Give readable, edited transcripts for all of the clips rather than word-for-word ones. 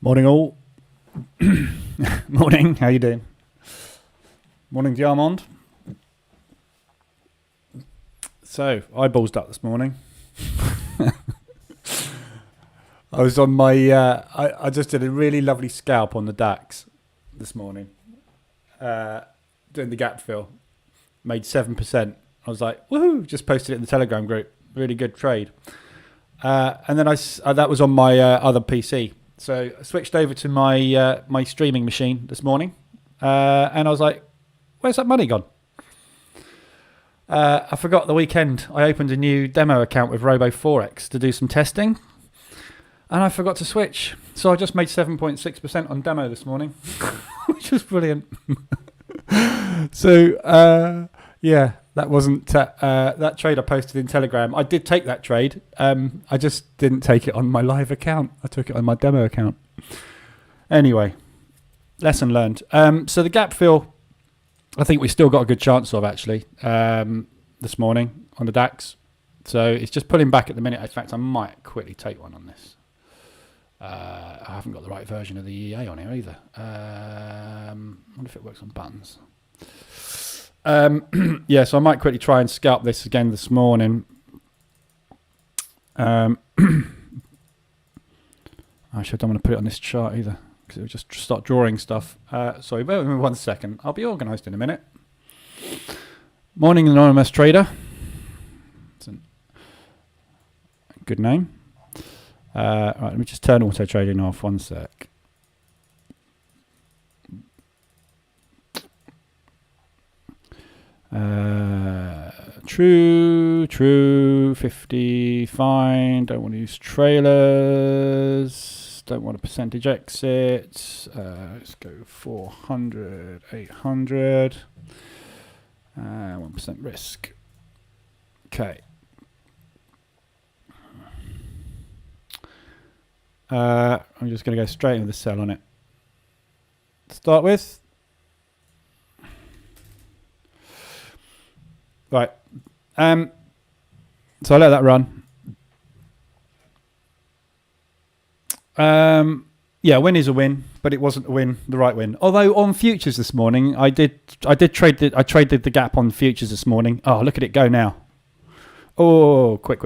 Morning all. Morning, how you doing? Morning, Diamond. So, I ballsed up this morning. I was on my, I just did a really lovely scalp on the DAX this morning. Doing the gap fill. Made 7%. I was like, woohoo, just posted it in the Telegram group. Really good trade. And then that was on my other PC. So I switched over to my my streaming machine this morning. And I was like, where's that money gone? I forgot the weekend. I opened a new demo account with Forex to do some testing. And I forgot to switch. So I just made 7.6% on demo this morning, which was brilliant. So, yeah, that wasn't that trade I posted in Telegram. I did take that trade. I just didn't take it on my live account. I took it on my demo account. Anyway, lesson learned. So the gap fill, I think we still got a good chance of actually this morning on the DAX. So it's just pulling back at the minute. In fact, I might quickly take one on this. I haven't got the right version of the EA on here either. I wonder if it works on buttons. Yeah, so I might quickly try and scalp this again this morning. Actually, I don't want to put it on this chart either because it would just start drawing stuff. Sorry, bear with me 1 second. I'll be organised in a minute. Morning, Anonymous Trader. It's a good name. Right, let me just turn auto trading off 1 sec. True, 50, fine. Don't want to use trailers. Don't want a percentage exit. Let's go 400, 800. 1% risk. Okay. I'm just going to go straight into the sell on it. To start with. Right. So I let that run. Yeah, win is a win, but it wasn't a win, the right win. Although on futures this morning, I traded the gap on futures this morning. Oh, look at it go now. Oh, quick.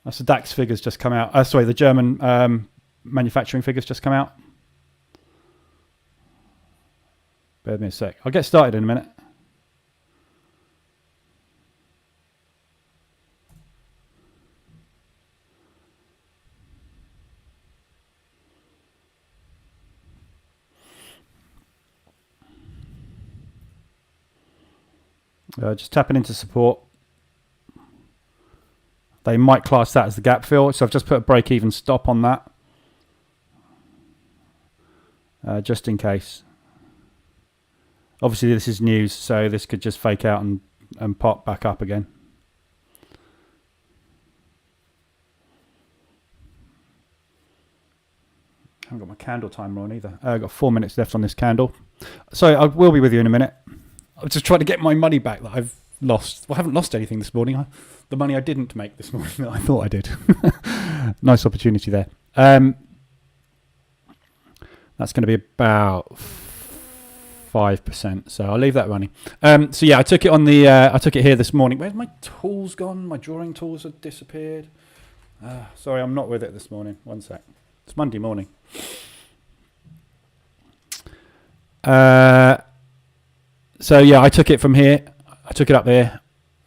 That's the DAX figures just come out. Sorry, the German manufacturing figures just come out. Bear with me a sec. I'll get started in a minute. Just tapping into support. They might class that as the gap fill, so I've just put a break-even stop on that, just in case. Obviously, this is news, so this could just fake out and pop back up again. I haven't got my candle timer on either. I've got 4 minutes left on this candle. So I will be with you in a minute. I'm just trying to get my money back that I've lost. Well, I haven't lost anything this morning. The money I didn't make this morning that I thought I did. Nice opportunity there. That's going to be about 5%. So I'll leave that running. So yeah, I took it on the. I took it here this morning. Where's my tools gone? My drawing tools have disappeared. Sorry, I'm not with it this morning. 1 sec. It's Monday morning. So yeah, I took it from here. I took it up there,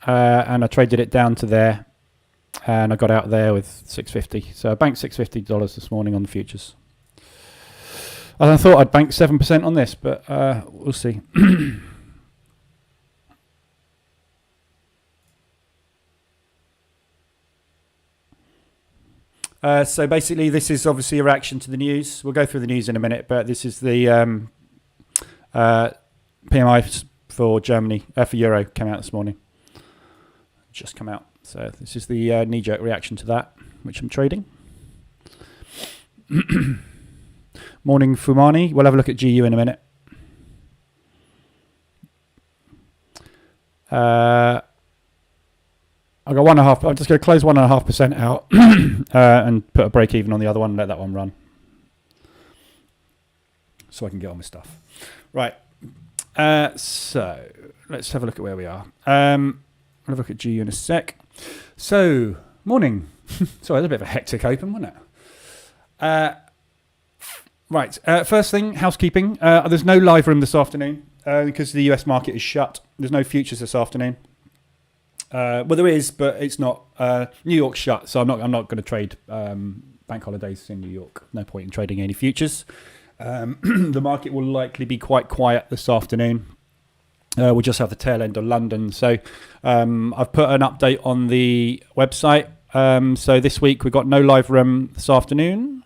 and I traded it down to there, and I got out there with $650. So I banked $650 this morning on the futures. I thought I'd bank 7% on this, but we'll see. So basically, this is obviously a reaction to the news. We'll go through the news in a minute, but this is the PMI for Germany, for Euro, came out this morning. Just come out. So this is the knee-jerk reaction to that, which I'm trading. Morning, Fumani. We'll have a look at GU in a minute. I've got 1.5. I'm just going to close 1.5% out and put a break even on the other one and let that one run, so I can get on with stuff. Right. So let's have a look at where we are. I'll have a look at GU in a sec. So morning. Sorry, it was a bit of a hectic open, wasn't it? Right. First thing, housekeeping. There's no live room this afternoon because the US market is shut. There's no futures this afternoon. Well, there is, but it's not. New York's shut, so I'm not going to trade bank holidays in New York. No point in trading any futures. The market will likely be quite quiet this afternoon. We'll just have the tail end of London. So I've put an update on the website. So this week we've got no live room this afternoon,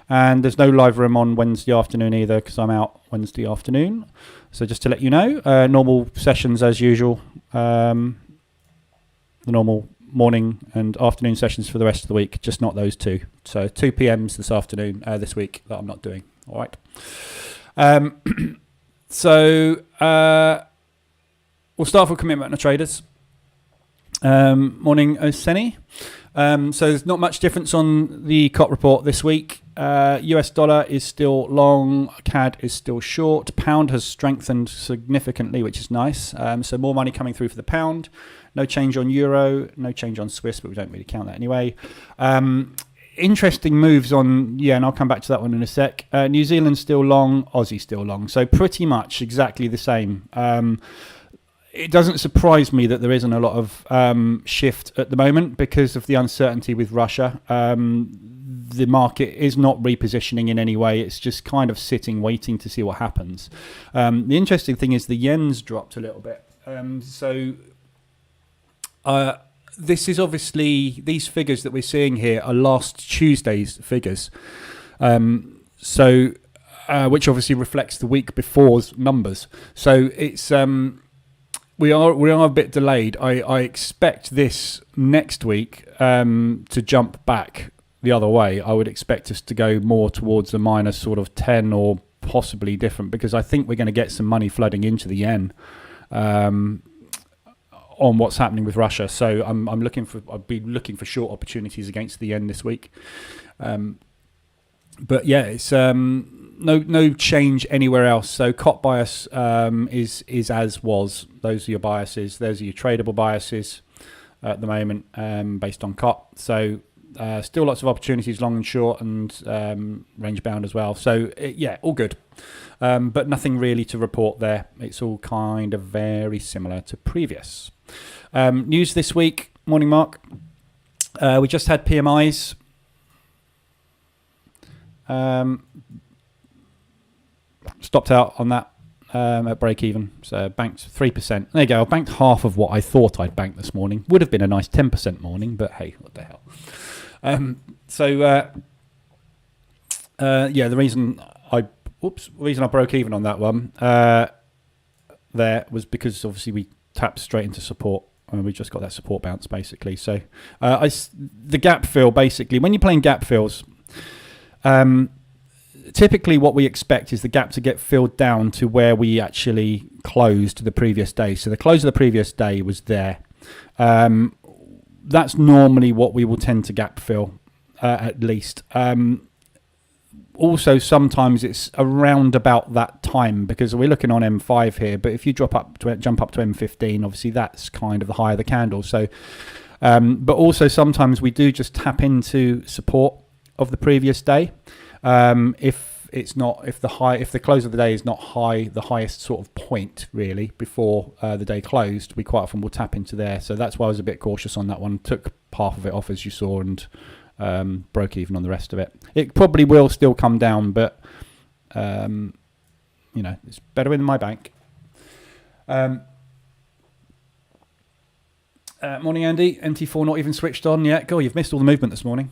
and there's no live room on Wednesday afternoon either because I'm out Wednesday afternoon. So just to let you know, normal sessions as usual. The normal morning and afternoon sessions for the rest of the week, just not those two. So 2 p.m. this afternoon, this week, that I'm not doing. All right. So we'll start with commitment of traders. Morning, Oseni. So there's not much difference on the COT report this week. US dollar is still long, CAD is still short, pound has strengthened significantly, which is nice. So more money coming through for the pound. No change on euro, no change on Swiss, but we don't really count that anyway. Interesting moves on yen. I'll come back to that one in a sec. New Zealand still long, Aussie still long. So pretty much exactly the same. It doesn't surprise me that there isn't a lot of shift at the moment because of the uncertainty with Russia. The market is not repositioning in any way. It's just kind of sitting, waiting to see what happens. The interesting thing is the yen's dropped a little bit. This is obviously, these figures that we're seeing here are last Tuesday's figures. Which obviously reflects the week before's numbers. So it's we are a bit delayed. I expect this next week to jump back the other way. I would expect us to go more towards a minus sort of 10 or possibly different, because I think we're going to get some money flooding into the yen on what's happening with Russia. So I'll be looking for short opportunities against the yen this week. But yeah, it's no change anywhere else. So COT bias is as was. Those are your biases. Those are your tradable biases at the moment based on COT. So still lots of opportunities long and short and range bound as well. So all good. But nothing really to report there. It's all kind of very similar to previous. News this week. Morning, Mark. We just had PMIs. Stopped out on that at break even. So banked 3%. There you go. I banked half of what I thought I'd banked this morning. Would have been a nice 10% morning, but hey, what the hell. The reason I broke even on that one there was because obviously we tapped straight into support and we just got that support bounce basically. So the gap fill, basically when you're playing gap fills, typically what we expect is the gap to get filled down to where we actually closed the previous day. So the close of the previous day was there. That's normally what we will tend to gap fill at least. Also, sometimes it's around about that time because we're looking on M5 here. But if you jump up to M15, obviously that's kind of the higher the candle. So, but also sometimes we do just tap into support of the previous day. If the close of the day is not the highest sort of point really before the day closed, we quite often will tap into there. So that's why I was a bit cautious on that one. Took half of it off as you saw and broke even on the rest of it. It probably will still come down, but it's better in my bank. Morning, Andy. MT4 not even switched on yet. God, you've missed all the movement this morning.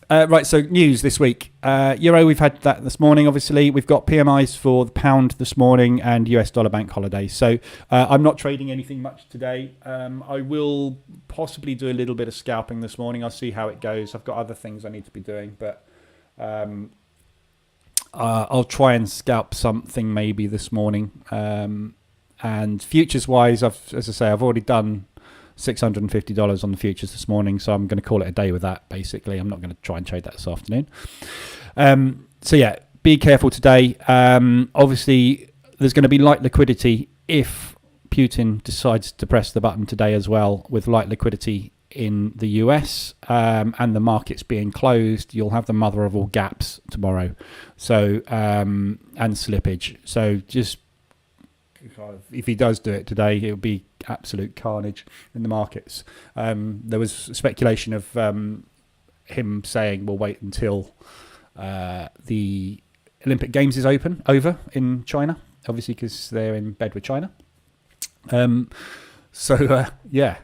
Right, so news this week. Euro, we've had that this morning, obviously. We've got PMIs for the pound this morning and US dollar bank holidays. So I'm not trading anything much today. I will possibly do a little bit of scalping this morning. I'll see how it goes. I've got other things I need to be doing, but I'll try and scalp something maybe this morning. And futures-wise, as I say, I've already done $650 on the futures this morning, so I'm going to call it a day with that, basically. I'm not going to try and trade that this afternoon. So, yeah, be careful today. Obviously, there's going to be light liquidity if Putin decides to press the button today as well, with light liquidity in the US and the markets being closed. You'll have the mother of all gaps tomorrow, so and slippage. So just if he does do it today, it'll be absolute carnage in the markets. There was speculation of him saying we'll wait until the Olympic Games is over in China, obviously because they're in bed with China. Yeah,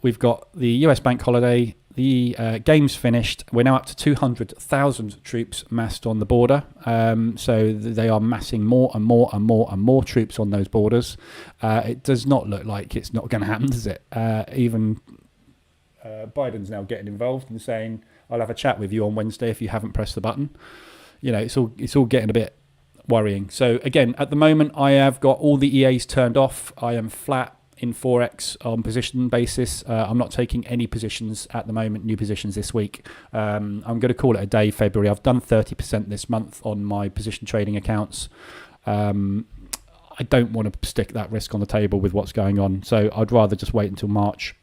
we've got the US bank holiday, the games finished. We're now up to 200,000 troops massed on the border. So they are massing more and more troops on those borders. It does not look like it's not going to happen, does it? Even Biden's now getting involved and saying, I'll have a chat with you on Wednesday if you haven't pressed the button. You know, it's all getting a bit worrying. So again, at the moment, I have got all the EAs turned off. I am flat in Forex on position basis. I'm not taking any positions at the moment, new positions this week. I'm going to call it a day, February. I've done 30% this month on my position trading accounts. I don't want to stick that risk on the table with what's going on. So I'd rather just wait until March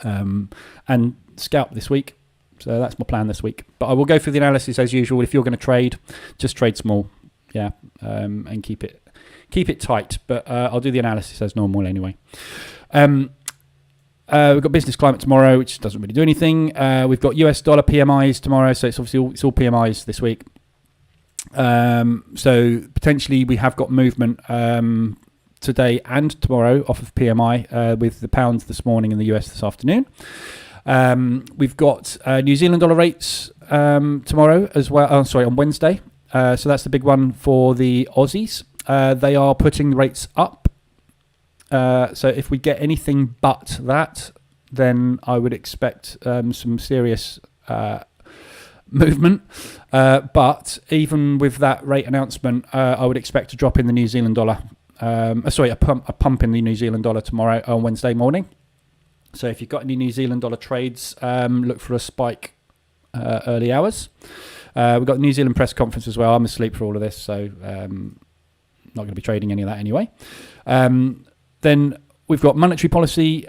and scalp this week. So that's my plan this week. But I will go through the analysis as usual. If you're going to trade, just trade small. Yeah, and keep it tight. But I'll do the analysis as normal anyway. We've got business climate tomorrow, which doesn't really do anything. We've got US dollar PMIs tomorrow, so it's obviously all PMIs this week. So potentially we have got movement today and tomorrow off of PMI with the pounds this morning in the US this afternoon. We've got New Zealand dollar rates tomorrow as well. On Wednesday. So that's the big one for the Aussies. They are putting the rates up. So if we get anything but that, then I would expect some serious movement. But even with that rate announcement, I would expect a drop in the New Zealand dollar. A pump in the New Zealand dollar tomorrow on Wednesday morning. So if you've got any New Zealand dollar trades, look for a spike early hours. We've got the New Zealand press conference as well. I'm asleep for all of this, so not going to be trading any of that anyway. Then we've got monetary policy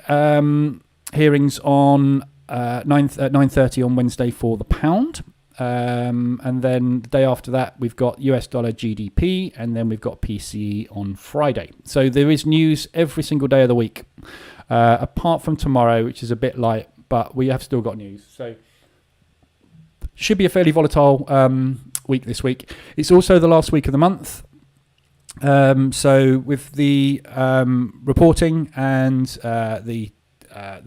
hearings on 9:30 on Wednesday for the pound. And then the day after that, we've got US dollar GDP, and then we've got PCE on Friday. So there is news every single day of the week, apart from tomorrow, which is a bit light, but we have still got news. So should be a fairly volatile week this week. It's also the last week of the month. So with the reporting and the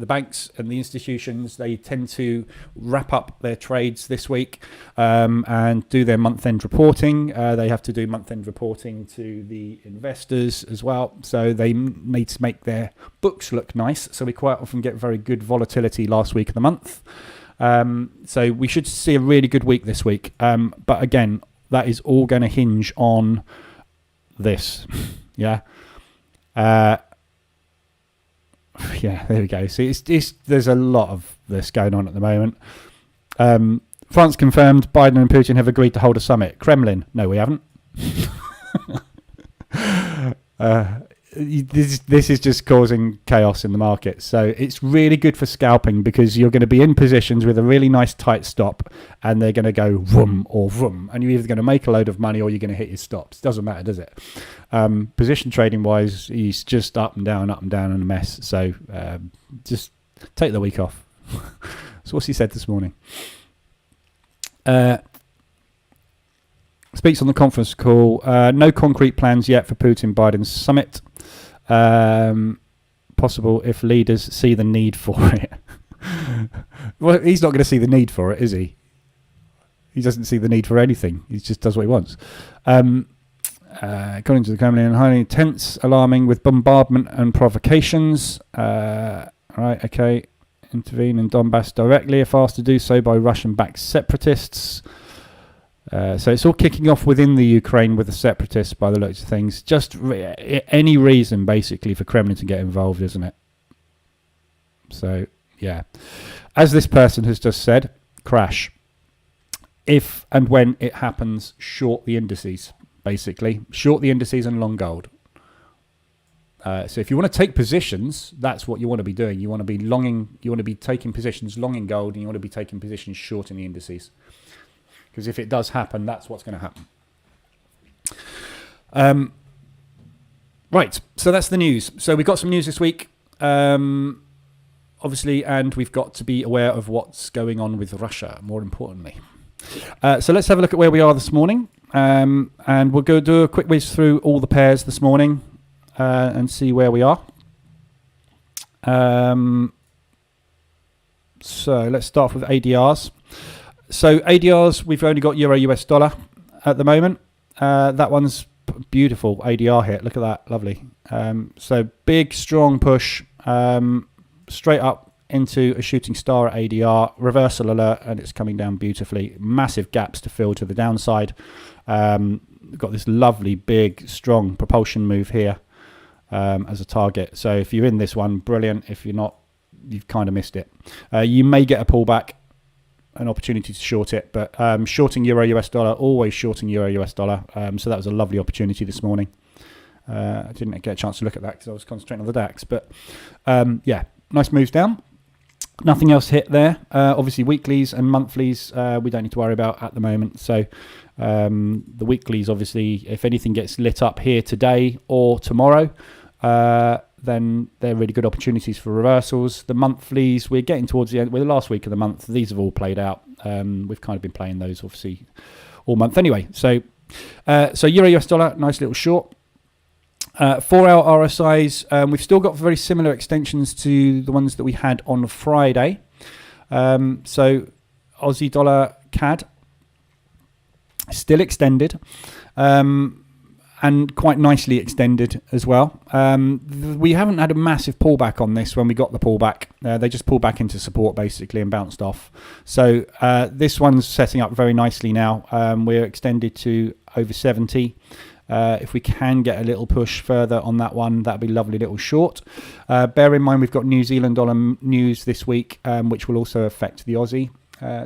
banks and the institutions, they tend to wrap up their trades this week and do their month-end reporting. They have to do month-end reporting to the investors as well. So they need to make their books look nice. So we quite often get very good volatility last week of the month. So we should see a really good week this week. But again, that is all going to hinge on this. Yeah. Yeah, there we go. See, there's a lot of this going on at the moment. France confirmed Biden and Putin have agreed to hold a summit. Kremlin, no, we haven't. This is just causing chaos in the market. So it's really good for scalping because you're going to be in positions with a really nice tight stop and they're going to go vroom or vroom. And you're either going to make a load of money or you're going to hit your stops. Doesn't matter, does it? Position trading wise, he's just up and down and a mess. So just take the week off. That's what he said this morning. Speaks on the conference call. No concrete plans yet for Putin-Biden summit. Possible if leaders see the need for it. Well, he's not going to see the need for it, is he? He doesn't see the need for anything. He just does what he wants. According to the Kremlin, highly intense, alarming with bombardment and provocations. Right, okay. Intervene in Donbass directly if asked to do so by Russian-backed separatists. So it's all kicking off within the Ukraine with the separatists by the looks of things. Just any reason, basically, for Kremlin to get involved, isn't it? So, yeah. As this person has just said, crash. If and when it happens, short the indices, basically. Short the indices and long gold. So if you want to take positions, that's what you want to be doing. You want to be longing, you want to be taking positions long in gold, and you want to be taking positions short in the indices. Because if it does happen, that's what's going to happen. Right, so that's the news. So we've got some news this week, obviously, and we've got to be aware of what's going on with Russia, more importantly. So let's have a look at where we are this morning, and we'll go do a quick whiz through all the pairs this morning and see where we are. So let's start off with ADRs. So ADRs, we've only got Euro US dollar at the moment. That one's beautiful ADR hit. Look at that, lovely. So big, strong push straight up into a shooting star at ADR. Reversal alert, and it's coming down beautifully. Massive gaps to fill to the downside. We've got this lovely, big, strong propulsion move here as a target. So if you're in this one, brilliant. If you're not, you've kind of missed it. You may get a pullback, an opportunity to short it, but shorting Euro US dollar, always shorting Euro US dollar. So that was a lovely opportunity this morning. I didn't get a chance to look at that because I was concentrating on the DAX, but yeah, nice moves down. Nothing else hit there. Obviously weeklies and monthlies we don't need to worry about at the moment. So the weeklies, obviously, if anything gets lit up here today or tomorrow, then they're really good opportunities for reversals. The monthlies, we're getting towards the end. We're the last week of the month. These have all played out. We've kind of been playing those, obviously, all month anyway. So Euro US dollar, nice little short. 4-hour RSIs, we've still got very similar extensions to the ones that we had on Friday. So Aussie dollar CAD, still extended. And quite nicely extended as well. We haven't had a massive pullback on this when we got the pullback. They just pulled back into support basically and bounced off. So this one's setting up very nicely now. We're extended to over 70. If we can get a little push further on that one, that'd be lovely little short. Bear in mind we've got New Zealand dollar news this week, which will also affect the Aussie.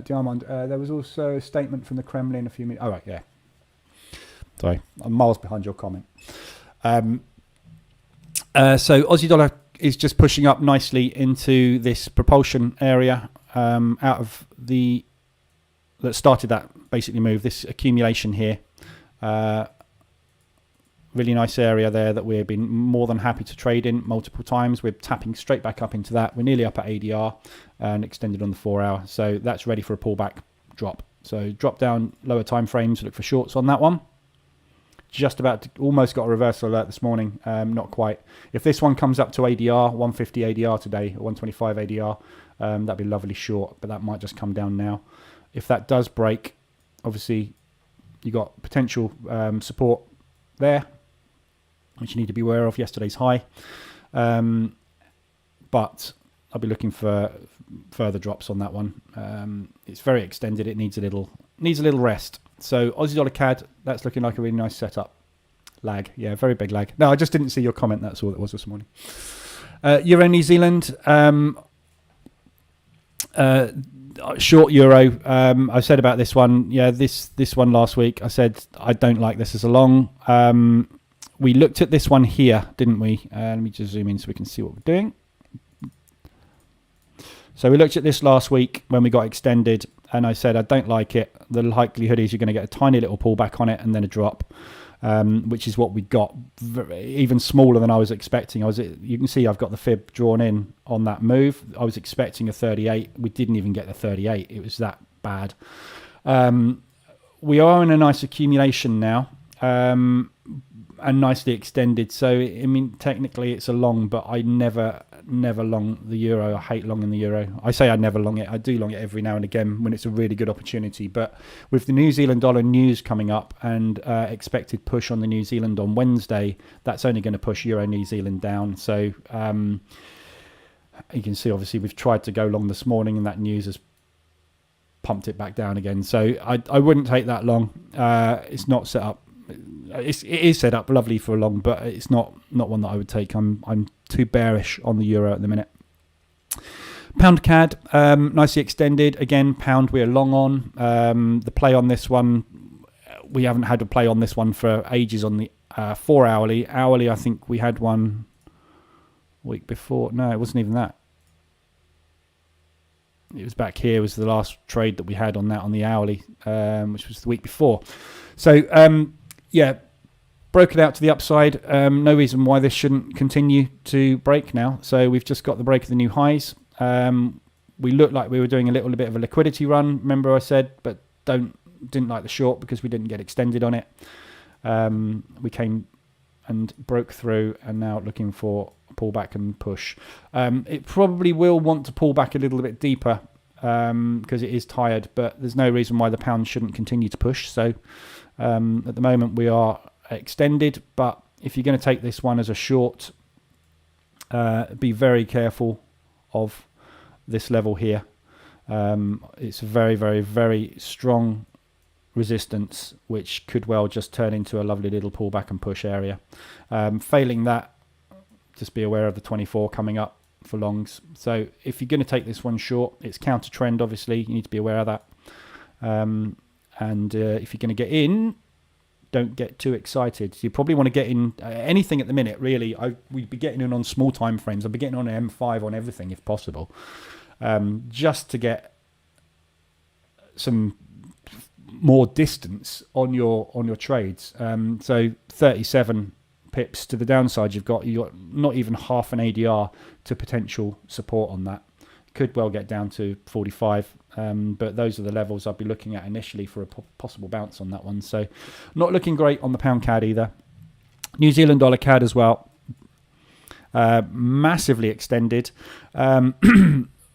Diamond, there was also a statement from the Kremlin a few minutes. All right, yeah. Sorry, I'm miles behind your comment. So Aussie dollar is just pushing up nicely into this propulsion area out of the that started that basically move, this accumulation here. Really nice area there that we've been more than happy to trade in multiple times. We're tapping straight back up into that. We're nearly up at ADR and extended on the 4-hour. So that's ready for a pullback drop. So drop down lower time frames, look for shorts on that one. Just about to, almost got a reversal alert this morning. Not quite. If this one comes up to ADR, 150 ADR today, or 125 ADR, that'd be lovely short, but that might just come down now. If that does break, obviously you got potential support there, which you need to be aware of. Yesterday's high, but I'll be looking for further drops on that one. It's very extended. It needs a little rest. So Aussie dollar CAD, that's looking like a really nice setup. Lag, yeah, very big lag. No, I just didn't see your comment. That's all it was this morning. Euro New Zealand, short euro. I said about this one. Yeah, this one last week. I said I don't like this as a long. We looked at this one here, didn't we? Let me just zoom in so we can see what we're doing. So we looked at this last week when we got extended, and I said I don't like it. The likelihood is you're going to get a tiny little pullback on it and then a drop, which is what we got. Even smaller than I was expecting. You can see I've got the fib drawn in on that move. I was expecting a 38. We didn't even get the 38. It was that bad. We are in a nice accumulation now. And nicely extended. So, I mean, technically it's a long, but I never long the euro. I hate long in the euro. I say I never long it. I do long it every now and again when it's a really good opportunity. But with the New Zealand dollar news coming up and expected push on the New Zealand on Wednesday, that's only going to push Euro New Zealand down. So you can see, obviously, we've tried to go long this morning and that news has pumped it back down again. So I wouldn't take that long. It's not set up. It is set up lovely for a long, but it's not one that I would take. I'm too bearish on the euro at the minute. Pound CAD, nicely extended. Again, pound we're long on. The play on this one, we haven't had a play on this one for ages on the 4 hourly. Hourly, I think we had one week before. No, it wasn't even that. It was back here, was the last trade that we had on that on the hourly, which was the week before. So, yeah, broke it out to the upside. No reason why this shouldn't continue to break now. So we've just got the break of the new highs. We looked like we were doing a little bit of a liquidity run, remember I said, but didn't like the short because we didn't get extended on it. We came and broke through and now looking for a pullback and push. It probably will want to pull back a little bit deeper because it is tired, but there's no reason why the pound shouldn't continue to push. So at the moment we are extended, but if you're going to take this one as a short, be very careful of this level here. It's a very, very, very strong resistance, which could well just turn into a lovely little pullback and push area. Failing that, just be aware of the 24 coming up for longs. So if you're going to take this one short, it's counter trend, obviously. You need to be aware of that. And if you're going to get in, don't get too excited. You probably want to get in anything at the minute, really. We'd be getting in on small time frames. I'd be getting on an M5 on everything if possible, just to get some more distance on your trades. So 37 pips to the downside, you've got not even half an ADR to potential support on that. Could well get down to 45, but those are the levels I'd be looking at initially for a possible bounce on that one. So not looking great on the pound CAD either. New Zealand dollar CAD as well, massively extended.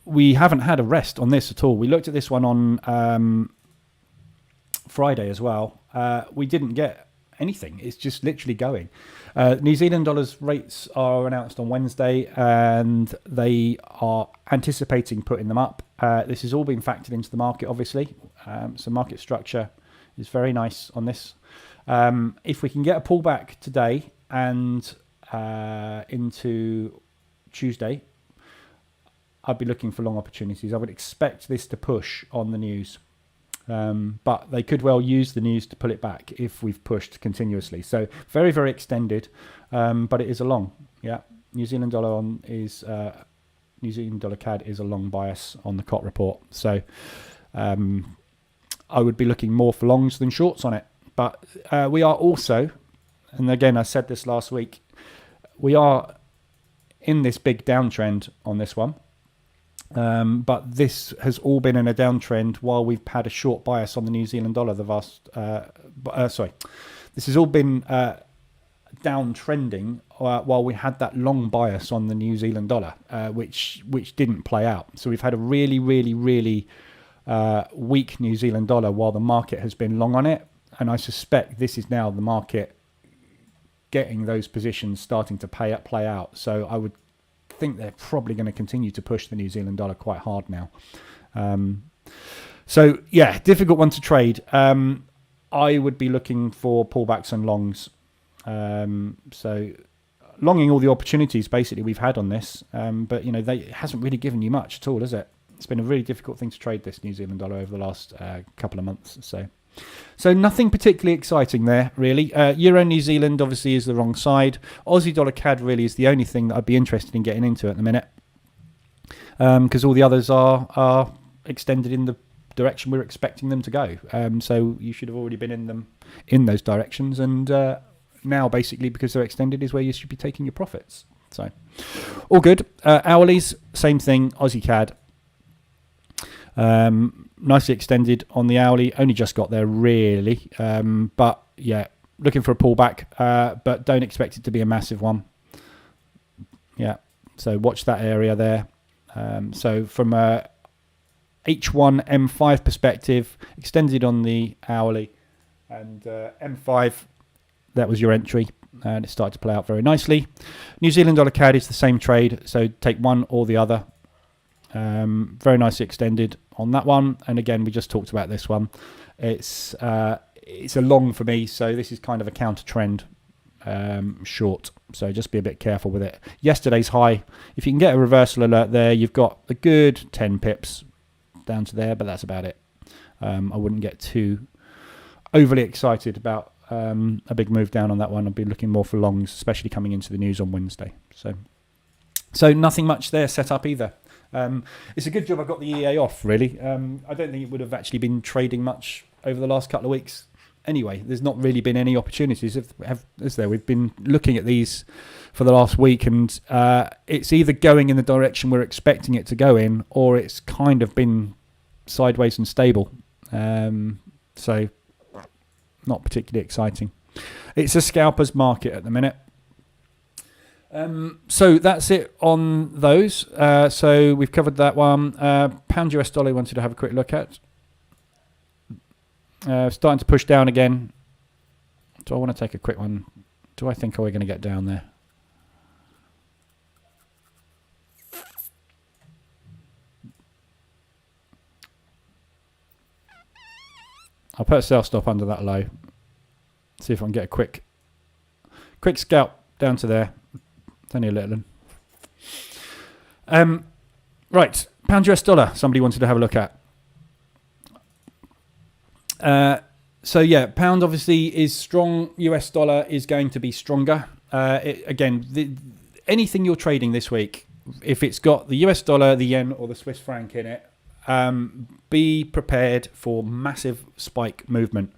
We haven't had a rest on this at all. We looked at this one on Friday as well. We didn't get anything. It's just literally going. New Zealand dollars rates are announced on Wednesday, and they are anticipating putting them up. This has all been factored into the market, obviously. So market structure is very nice on this. If we can get a pullback today and into Tuesday, I'd be looking for long opportunities. I would expect this to push on the news. But they could well use the news to pull it back if we've pushed continuously. So very, very extended, but it is a long. Yeah, New Zealand dollar New Zealand dollar CAD is a long bias on the COT report. So I would be looking more for longs than shorts on it. But we are also, and again I said this last week, we are in this big downtrend on this one. But this has all been in a downtrend while we've had a short bias on the New Zealand dollar. This has all been downtrending while we had that long bias on the New Zealand dollar, which didn't play out. So we've had a really, really, really weak New Zealand dollar while the market has been long on it. And I suspect this is now the market getting those positions starting to play out. So I would think they're probably going to continue to push the New Zealand dollar quite hard now. So yeah, difficult one to trade. I would be looking for pullbacks and longs. So longing all the opportunities basically we've had on this, but it hasn't really given you much at all, has it? It's been a really difficult thing to trade this New Zealand dollar over the last couple of months. So nothing particularly exciting there, really. Euro New Zealand obviously is the wrong side. Aussie dollar CAD really is the only thing that I'd be interested in getting into at the minute, because all the others are extended in the direction we're expecting them to go. So you should have already been in them in those directions, and now basically because they're extended is where you should be taking your profits. So all good. Hourlies, same thing. Aussie CAD. Nicely extended on the hourly, only just got there really, but yeah, looking for a pullback, but don't expect it to be a massive one. Yeah, so watch that area there. So from a H1 M5 perspective, extended on the hourly, and M5, that was your entry, and it started to play out very nicely. New Zealand dollar CAD is the same trade, so take one or the other. Very nicely extended on that one. And again, we just talked about this one. It's a long for me, so this is kind of a counter trend short. So just be a bit careful with it. Yesterday's high, if you can get a reversal alert there, you've got a good 10 pips down to there, but that's about it. I wouldn't get too overly excited about a big move down on that one. I'd be looking more for longs, especially coming into the news on Wednesday. So nothing much there set up either. It's a good job I got the EA off, really. I don't think it would have actually been trading much over the last couple of weeks. Anyway, there's not really been any opportunities, is there? We've been looking at these for the last week, and it's either going in the direction we're expecting it to go in, or it's kind of been sideways and stable. So not particularly exciting. It's a scalper's market at the minute. So that's it on those. So we've covered that one. Pound US dollar, wanted to have a quick look at. Starting to push down again. Do I want to take a quick one? Do I think we're going to get down there? I'll put a sell stop under that low. See if I can get a quick scalp down to there. It's only a little one. Right, pound US dollar. Somebody wanted to have a look at. So yeah, pound obviously is strong. US dollar is going to be stronger. Anything you're trading this week, if it's got the US dollar, the yen, or the Swiss franc in it, be prepared for massive spike movement.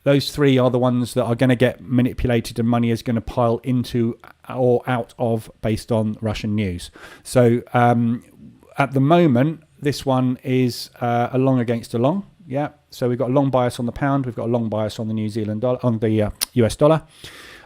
Those three are the ones that are going to get manipulated, and money is going to pile into or out of based on Russian news. So at the moment, this one is a long against a long. Yeah, so we've got a long bias on the pound. We've got a long bias on the New Zealand dollar, on the US dollar.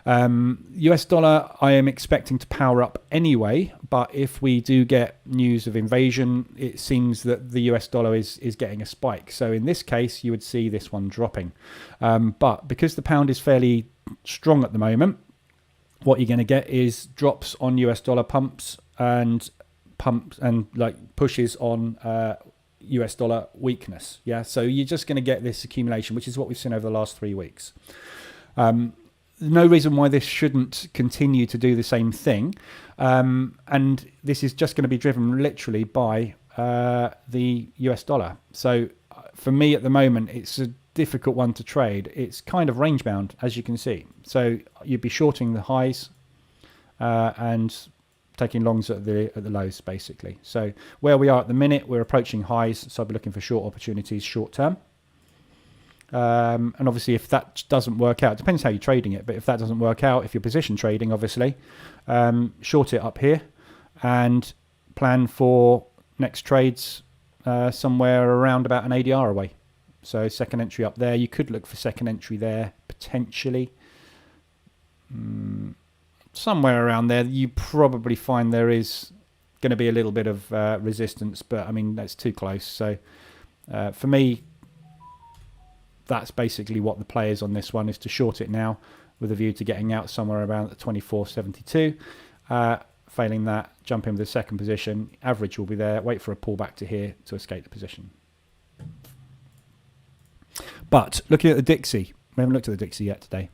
US dollar, I am expecting to power up anyway, but if we do get news of invasion, it seems that the US dollar is getting a spike. So in this case, you would see this one dropping. But because the pound is fairly strong at the moment, what you're going to get is drops on US dollar pumps and like pushes on US dollar weakness. Yeah, so you're just going to get this accumulation, which is what we've seen over the last 3 weeks. No reason why this shouldn't continue to do the same thing. And this is just going to be driven literally by the US dollar. So for me at the moment, it's a difficult one to trade. It's kind of range bound, as you can see. So you'd be shorting the highs and taking longs at the lows, basically. So where we are at the minute, we're approaching highs. So I'll be looking for short opportunities short term. And obviously, if that doesn't work out, it depends how you're trading it. But if that doesn't work out, if you're position trading, obviously, short it up here and plan for next trades somewhere around about an ADR away. So second entry up there. You could look for second entry there, potentially. Somewhere around there. You probably find there is going to be a little bit of resistance, but I mean, that's too close. So for me, that's basically what the play is on this one, is to short it now with a view to getting out somewhere around the 24.72. Failing that, jump in with the second position. Average will be there. Wait for a pullback to here to escape the position. But looking at the Dixie, we haven't looked at the Dixie yet today.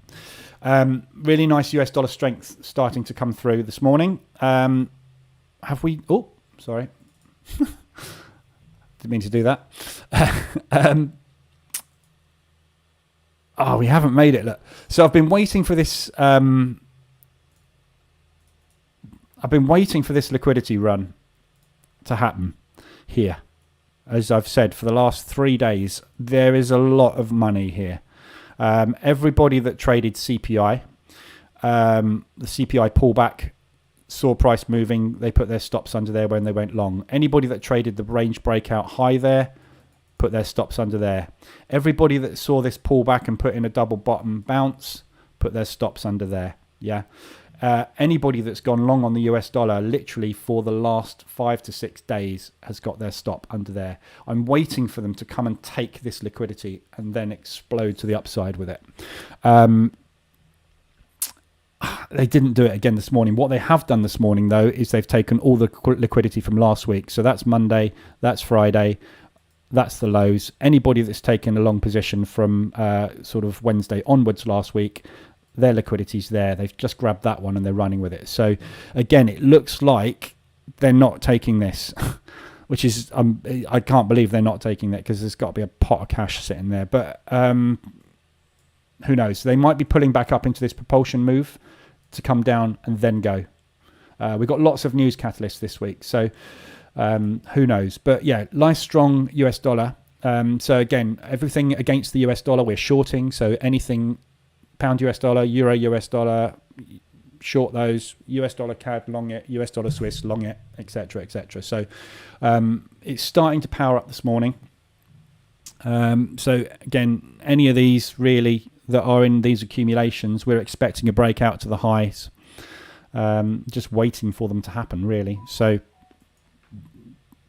Really nice US dollar strength starting to come through this morning. Have we? Oh, sorry. Didn't mean to do that. Oh, we haven't made it. Look. So I've been waiting for this. I've been waiting for this liquidity run to happen here. As I've said, for the last 3 days, there is a lot of money here. Everybody that traded CPI, the CPI pullback, saw price moving. They put their stops under there when they went long. Anybody that traded the range breakout high there, put their stops under there. Everybody that saw this pullback and put in a double bottom bounce, put their stops under there. Yeah. Anybody that's gone long on the US dollar literally for the last 5 to 6 days has got their stop under there. I'm waiting for them to come and take this liquidity and then explode to the upside with it. They didn't do it again this morning. What they have done this morning, though, is they've taken all the liquidity from last week. So that's Monday, that's Friday, that's the lows. Anybody that's taken a long position from sort of Wednesday onwards last week, their liquidity's there. They've just grabbed that one and they're running with it. So again, it looks like they're not taking this, which is I can't believe they're not taking that, because there's got to be a pot of cash sitting there. But who knows? They might be pulling back up into this propulsion move to come down and then go. We've got lots of news catalysts this week, so who knows? But yeah, nice strong US dollar. So again, everything against the US dollar we're shorting. So anything pound US dollar, euro US dollar, short those. US dollar CAD long it, US dollar Swiss long it, etc., etc. So it's starting to power up this morning. So again, any of these really that are in these accumulations, we're expecting a breakout to the highs. Just waiting for them to happen, really. So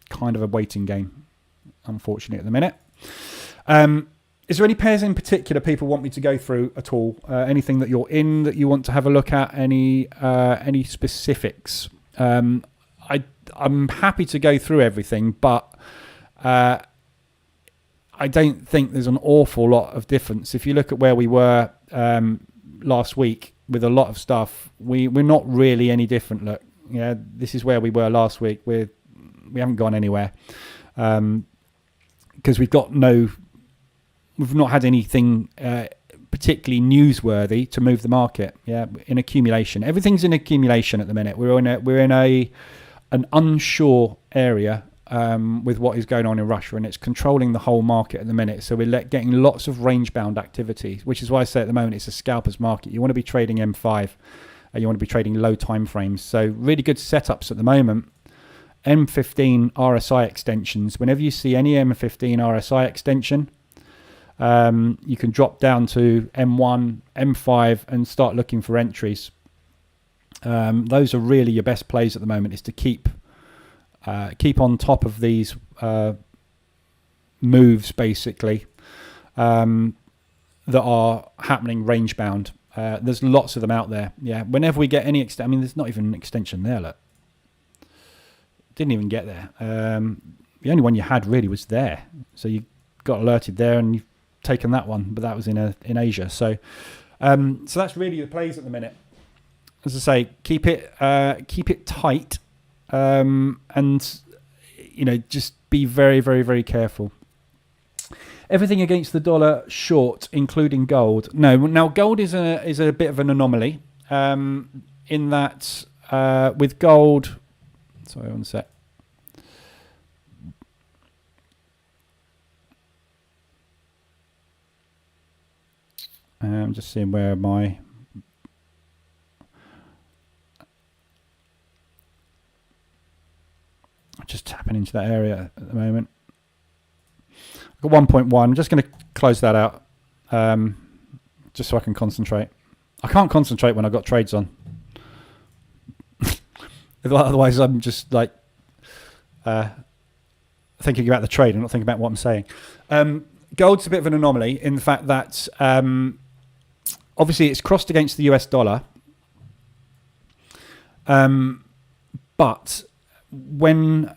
kind of a waiting game, unfortunately, at the minute. Is there any pairs in particular people want me to go through at all? Anything that you're in that you want to have a look at? Any specifics? I'm happy to go through everything, but I don't think there's an awful lot of difference. If you look at where we were last week with a lot of stuff, we're not really any different. Look, yeah, this is where we were last week. We haven't gone anywhere because we've not had anything particularly newsworthy to move the market. Yeah, in accumulation, everything's in accumulation at the minute. We're in an unsure area. With what is going on in Russia, and it's controlling the whole market at the minute. So we're getting lots of range-bound activity, which is why I say at the moment it's a scalper's market. You want to be trading M5, you want to be trading low time frames. So really good setups at the moment. M15 RSI extensions. Whenever you see any M15 RSI extension, you can drop down to M1, M5, and start looking for entries. Those are really your best plays at the moment, is to keep on top of these moves, basically, that are happening range bound. There's lots of them out there. Yeah, whenever we get any I mean, there's not even an extension there. Look, didn't even get there. The only one you had really was there, so you got alerted there and you've taken that one, but that was in Asia. So that's really the plays at the minute. As I say, keep it tight. And just be very, very, very careful. Everything against the dollar short, including gold. No, now gold is a bit of an anomaly, in that with gold. Sorry, one sec. I'm just seeing where my. Just tapping into that area at the moment. I've got 1.1. I'm just going to close that out, just so I can concentrate. I can't concentrate when I've got trades on. Otherwise, I'm just like thinking about the trade and not thinking about what I'm saying. Gold's a bit of an anomaly in the fact that obviously it's crossed against the US dollar, but when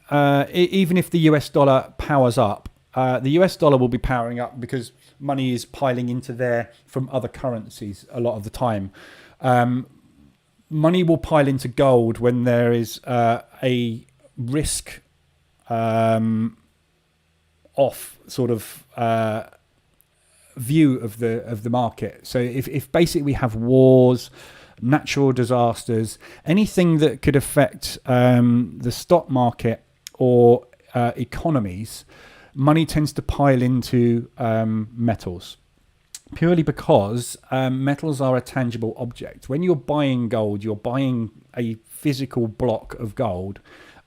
even if the US dollar powers up, the US dollar will be powering up because money is piling into there from other currencies a lot of the time. Money will pile into gold when there is a risk off sort of view of the market. So if basically we have wars, natural disasters, anything that could affect the stock market or economies, money tends to pile into metals, purely because metals are a tangible object. When you're buying gold, you're buying a physical block of gold.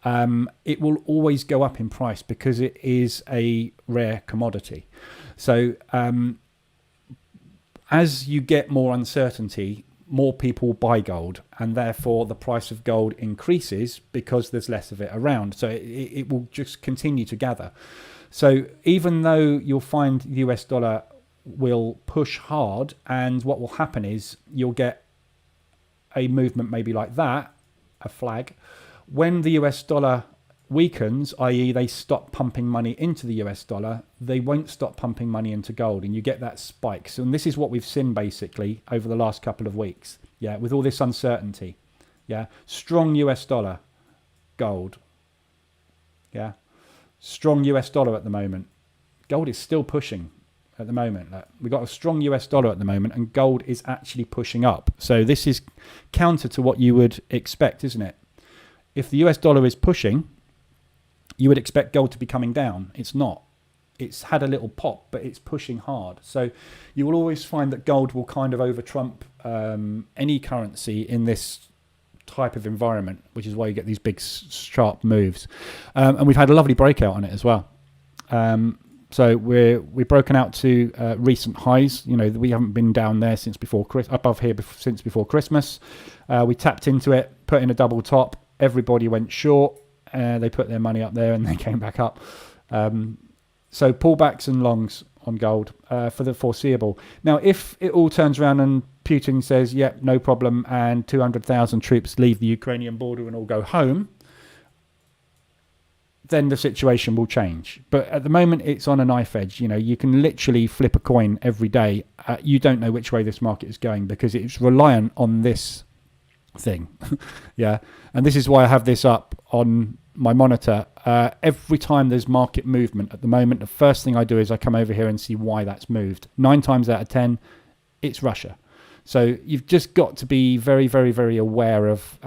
It will always go up in price because it is a rare commodity. So as you get more uncertainty, more people buy gold, and therefore the price of gold increases because there's less of it around. So it will just continue to gather. So even though you'll find the US dollar will push hard, and what will happen is you'll get a movement maybe like that, a flag, when the US dollar weakens, i.e. they stop pumping money into the US dollar, they won't stop pumping money into gold, and you get that spike. So, and this is what we've seen basically over the last couple of weeks, with all this uncertainty. Strong US dollar, gold. Strong US dollar at the moment. Gold is still pushing at the moment. We've got a strong US dollar at the moment, and gold is actually pushing up. So this is counter to what you would expect, isn't it? If the US dollar is pushing, you would expect gold to be coming down. It's not. It's had a little pop, but it's pushing hard. So you will always find that gold will kind of over-trump any currency in this type of environment, which is why you get these big sharp moves. And we've had a lovely breakout on it as well. So we've broken out to recent highs. We haven't been down there since above here since before Christmas. We tapped into it, put in a double top. Everybody went short. They put their money up there and they came back up. So pullbacks and longs on gold for the foreseeable. Now, if it all turns around and Putin says, yep, no problem, and 200,000 troops leave the Ukrainian border and all go home, then the situation will change. But at the moment, it's on a knife edge. You can literally flip a coin every day. You don't know which way this market is going because it's reliant on this thing. And this is why I have this up on my monitor. Every time there's market movement at the moment, the first thing I do is I come over here and see why that's moved. 9 times out of 10, it's Russia. So you've just got to be very, very, very aware of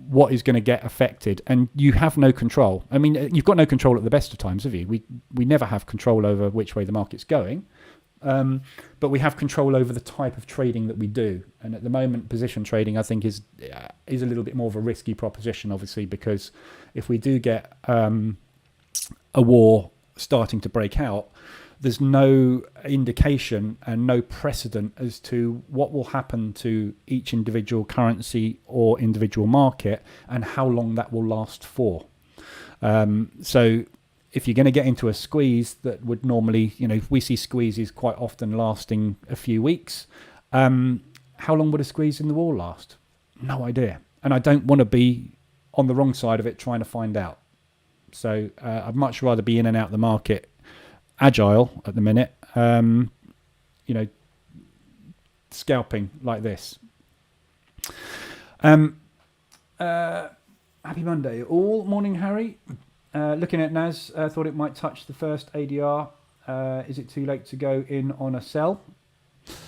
what is going to get affected, and you have no control. I mean, you've got no control at the best of times, have you? We never have control over which way the market's going, but we have control over the type of trading that we do. And at the moment, position trading, I think, is a little bit more of a risky proposition, obviously, because if we do get a war starting to break out, there's no indication and no precedent as to what will happen to each individual currency or individual market and how long that will last for. So if you're going to get into a squeeze that would normally, we see squeezes quite often lasting a few weeks. How long would a squeeze in the war last? No idea. And I don't want to be on the wrong side of it trying to find out. So I'd much rather be in and out the market agile at the minute, scalping like this. Happy Monday all. Morning, Harry. Looking at NAS, thought it might touch the first ADR. Is it too late to go in on a sell?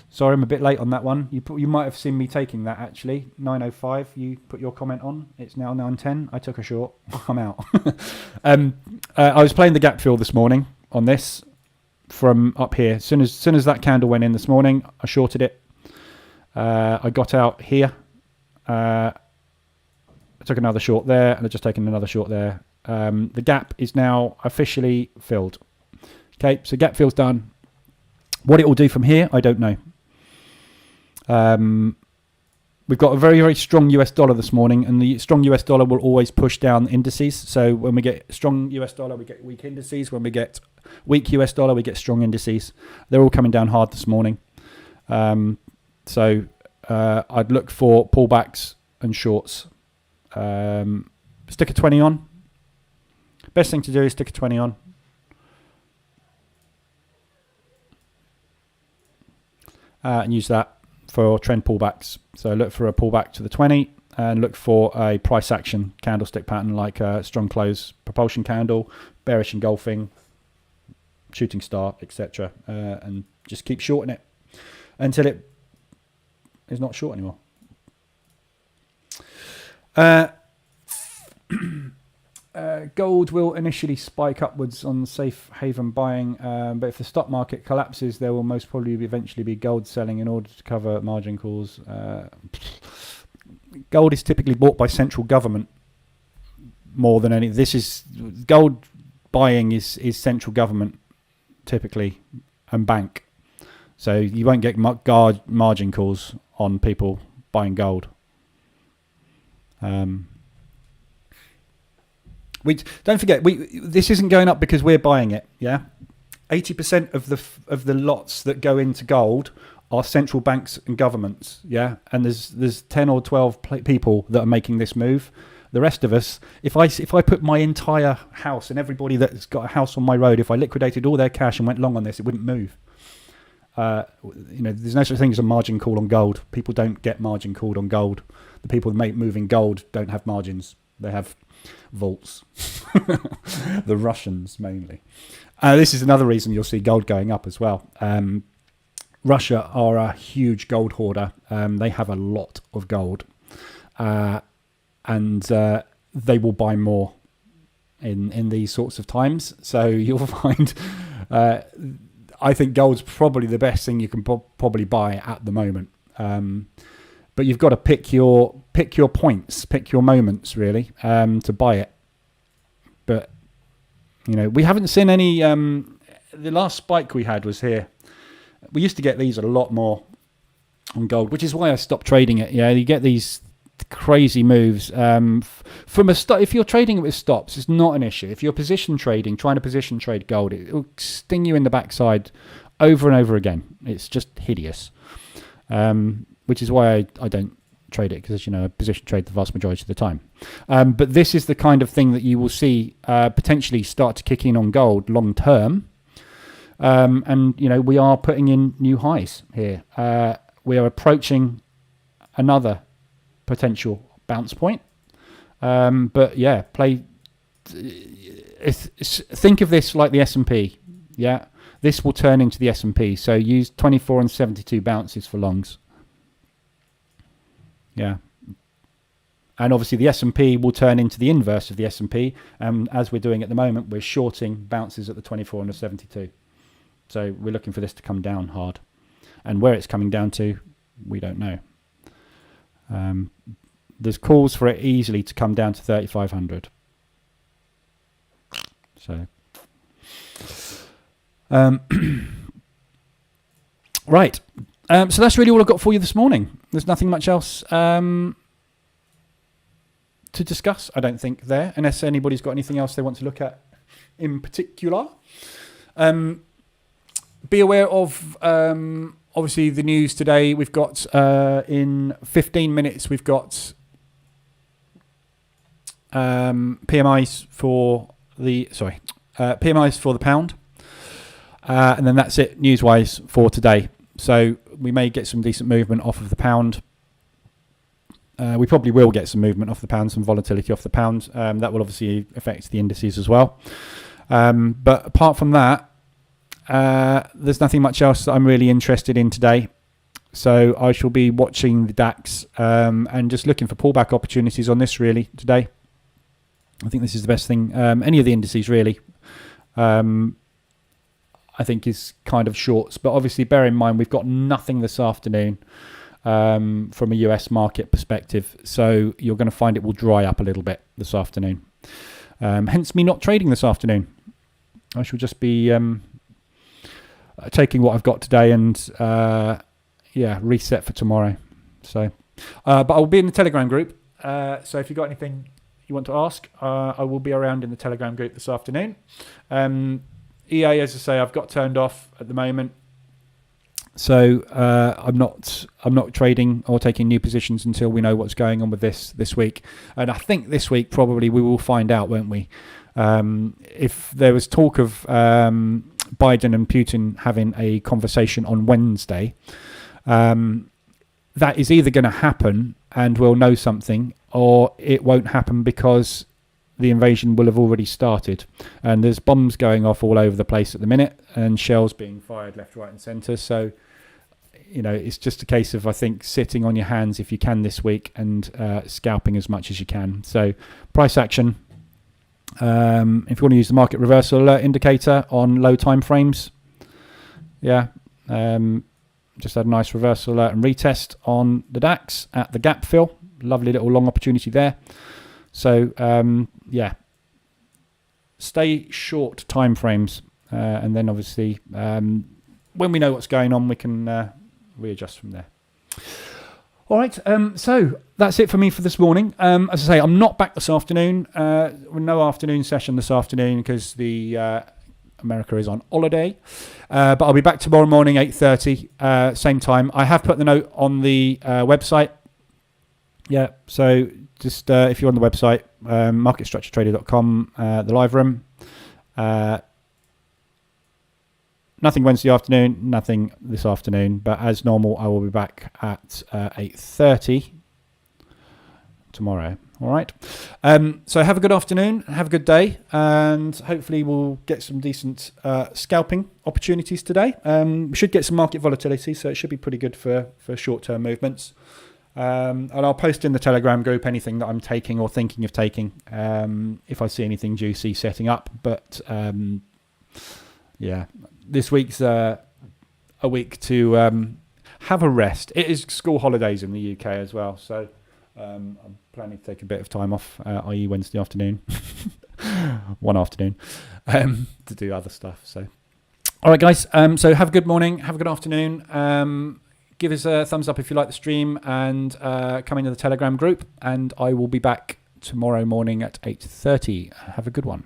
Sorry, I'm a bit late on that one. You might have seen me taking that, actually. 9:05, you put your comment on. It's now 9:10. I took a short. I'm out. I was playing the gap fill this morning on this from up here. As soon as that candle went in this morning, I shorted it. I got out here. I took another short there, and I've just taken another short there. The gap is now officially filled. Okay, so gap fill's done. What it will do from here, I don't know. We've got a very, very strong US dollar this morning, and the strong US dollar will always push down indices. So when we get strong US dollar, we get weak indices. When we get weak US dollar, we get strong indices. They're all coming down hard this morning. So I'd look for pullbacks and shorts. Stick a 20 on. Best thing to do is stick a 20 on. And use that for trend pullbacks. So look for a pullback to the 20 and look for a price action candlestick pattern like a strong close propulsion candle, bearish engulfing, shooting star, etc. And just keep shorting it until it is not short anymore. Gold will initially spike upwards on safe haven buying, but if the stock market collapses, there will most probably eventually be gold selling in order to cover margin calls. Gold is typically bought by central government more than any. This is gold buying is central government typically and bank, so you won't get margin calls on people buying gold. Don't forget, this isn't going up because we're buying it. Yeah, 80% of the lots that go into gold are central banks and governments. Yeah, and there's 10 or 12 people that are making this move. The rest of us, if I put my entire house and everybody that's got a house on my road, if I liquidated all their cash and went long on this, it wouldn't move. There's no such thing as a margin call on gold. People don't get margin called on gold. The people that moving gold don't have margins. They have vaults. The Russians mainly. This is another reason you'll see gold going up as well. Russia are a huge gold hoarder. They have a lot of gold. And they will buy more in these sorts of times. So you'll find, I think gold's probably the best thing you can probably buy at the moment. But you've got to pick your points, pick your moments really, to buy it. But we haven't seen any. The last spike we had was here. We used to get these a lot more on gold, which is why I stopped trading it. Yeah, you get these crazy moves from a stop. If you're trading it with stops, it's not an issue. If you're position trading, trying to position trade gold, it will sting you in the backside over and over again. It's just hideous, which is why I don't trade it, because I position trade the vast majority of the time. But this is the kind of thing that you will see potentially start to kick in on gold long term. And we are putting in new highs here. We are approaching another potential bounce point. But yeah, think of this like the S&P. Yeah, this will turn into the S&P. So use 24 and 72 bounces for longs. Yeah. And obviously the S&P will turn into the inverse of the S&P. As we're doing at the moment, we're shorting bounces at the 24 and the 72. So we're looking for this to come down hard. And where it's coming down to, we don't know. There's calls for it easily to come down to 3,500. So, right. So that's really all I've got for you this morning. There's nothing much else to discuss, I don't think, there, unless anybody's got anything else they want to look at in particular. Be aware of obviously the news today. We've got in 15 minutes we've got PMIs for the pound, and then that's it news wise for today. So we may get some decent movement off of the pound. We probably will get some movement off the pound, some volatility off the pound. That will obviously affect the indices as well. But apart from that, there's nothing much else that I'm really interested in today. So I shall be watching the DAX and just looking for pullback opportunities on this really today. I think this is the best thing. Any of the indices really, I think is kind of shorts. But obviously bear in mind we've got nothing this afternoon from a US market perspective. So you're going to find it will dry up a little bit this afternoon. Hence me not trading this afternoon. I shall just be taking what I've got today and reset for tomorrow. So, but I will be in the Telegram group. So if you've got anything you want to ask, I will be around in the Telegram group this afternoon. EA, as I say, I've got turned off at the moment. So I'm not trading or taking new positions until we know what's going on with this week. And I think this week probably we will find out, won't we? If there was talk of Biden and Putin having a conversation on Wednesday, that is either going to happen and we'll know something, or it won't happen because the invasion will have already started. And there's bombs going off all over the place at the minute and shells being fired left, right and centre. So, it's just a case of, I think, sitting on your hands if you can this week and scalping as much as you can. So price action. If you want to use the market reversal alert indicator on low time frames, just had a nice reversal alert and retest on the DAX at the gap fill. Lovely little long opportunity there. So stay short time frames, and then obviously when we know what's going on, we can readjust from there. All right, so that's it for me for this morning. As I say, I'm not back this afternoon. No afternoon session this afternoon because America is on holiday. But I'll be back tomorrow morning, 8:30, same time. I have put the note on the website. Yeah, so just if you're on the website, marketstructuretrader.com, the live room. Nothing Wednesday afternoon, nothing this afternoon. But as normal, I will be back at 8:30 tomorrow. All right. So have a good afternoon, have a good day, and hopefully we'll get some decent scalping opportunities today. We should get some market volatility, so it should be pretty good for short-term movements. And I'll post in the Telegram group anything that I'm taking or thinking of taking if I see anything juicy setting up. But yeah, this week's a week to have a rest. It is school holidays in the UK as well, so I'm planning to take a bit of time off, i.e. Wednesday afternoon, one afternoon, to do other stuff. So, all right, guys. So have a good morning, have a good afternoon. Give us a thumbs up if you like the stream, and come into the Telegram group. And I will be back tomorrow morning at 8:30. Have a good one.